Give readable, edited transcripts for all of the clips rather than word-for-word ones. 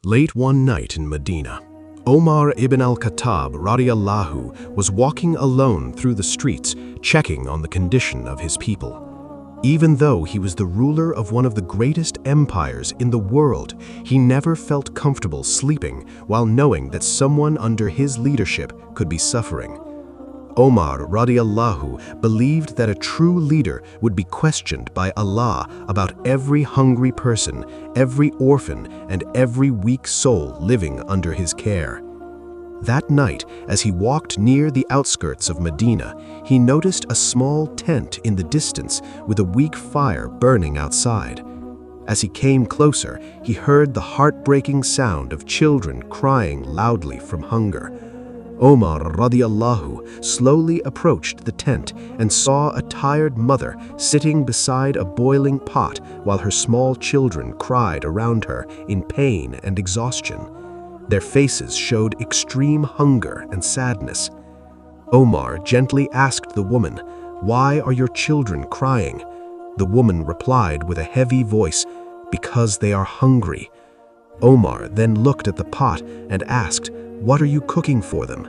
Late one night in Medina, Umar ibn al-Khattab RadiAllahu was walking alone through the streets, checking on the condition of his people. Even though he was the ruler of one of the greatest empires in the world, he never felt comfortable sleeping while knowing that someone under his leadership could be suffering. Umar RadiAllahu believed that a true leader would be questioned by Allah about every hungry person, every orphan, and every weak soul living under his care. That night, as he walked near the outskirts of Medina, he noticed a small tent in the distance with a weak fire burning outside. As he came closer, he heard the heartbreaking sound of children crying loudly from hunger. Umar RadiAllahu slowly approached the tent and saw a tired mother sitting beside a boiling pot while her small children cried around her in pain and exhaustion. Their faces showed extreme hunger and sadness. Umar gently asked the woman, "Why are your children crying?" The woman replied with a heavy voice, "Because they are hungry." Umar then looked at the pot and asked, "What are you cooking for them?"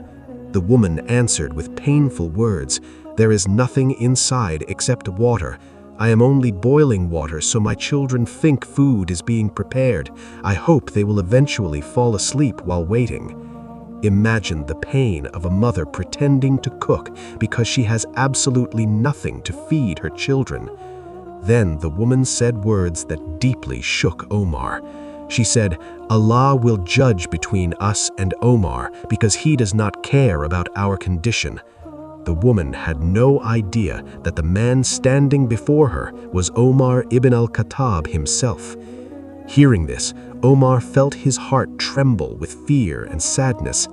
The woman answered with painful words, "There is nothing inside except water. I am only boiling water so my children think food is being prepared. I hope they will eventually fall asleep while waiting." Imagine the pain of a mother pretending to cook because she has absolutely nothing to feed her children. Then the woman said words that deeply shook Umar. She said, "Allah will judge between us and Umar because he does not care about our condition." The woman had no idea that the man standing before her was Umar ibn al-Khattab himself. Hearing this, Umar felt his heart tremble with fear and sadness.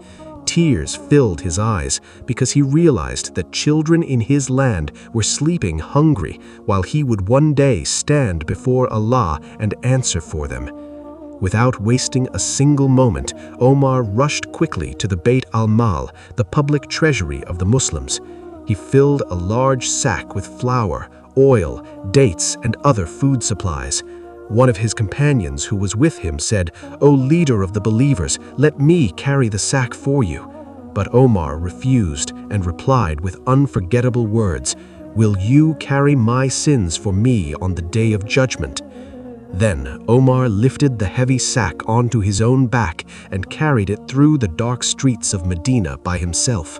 Tears filled his eyes because he realized that children in his land were sleeping hungry while he would one day stand before Allah and answer for them. Without wasting a single moment, Umar rushed quickly to the Bayt al-Mal, the public treasury of the Muslims. He filled a large sack with flour, oil, dates, and other food supplies. One of his companions who was with him said, "O leader of the believers, let me carry the sack for you." But Umar refused and replied with unforgettable words, "Will you carry my sins for me on the day of judgment?" Then Umar lifted the heavy sack onto his own back and carried it through the dark streets of Medina by himself.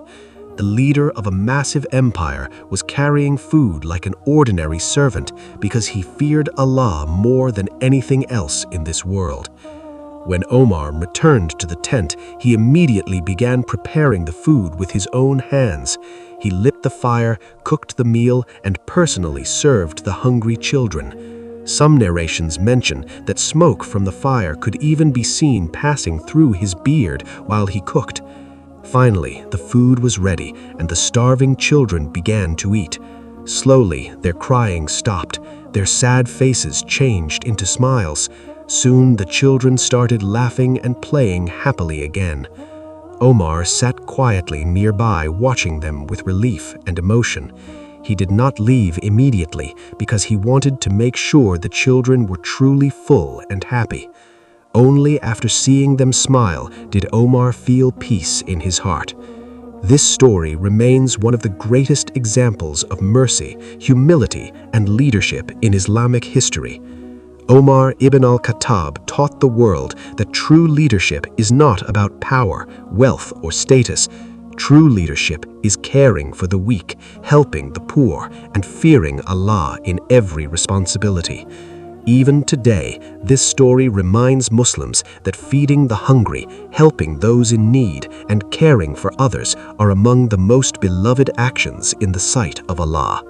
The leader of a massive empire was carrying food like an ordinary servant because he feared Allah more than anything else in this world. When Umar returned to the tent, he immediately began preparing the food with his own hands. He lit the fire, cooked the meal, and personally served the hungry children. Some narrations mention that smoke from the fire could even be seen passing through his beard while he cooked. Finally, the food was ready and the starving children began to eat. Slowly, their crying stopped. Their sad faces changed into smiles. Soon, the children started laughing and playing happily again. Umar sat quietly nearby watching them with relief and emotion. He did not leave immediately because he wanted to make sure the children were truly full and happy. Only after seeing them smile did Umar feel peace in his heart. This story remains one of the greatest examples of mercy, humility, and leadership in Islamic history. Umar ibn al-Khattab taught the world that true leadership is not about power, wealth, or status. True leadership is caring for the weak, helping the poor, and fearing Allah in every responsibility. Even today, this story reminds Muslims that feeding the hungry, helping those in need, and caring for others are among the most beloved actions in the sight of Allah.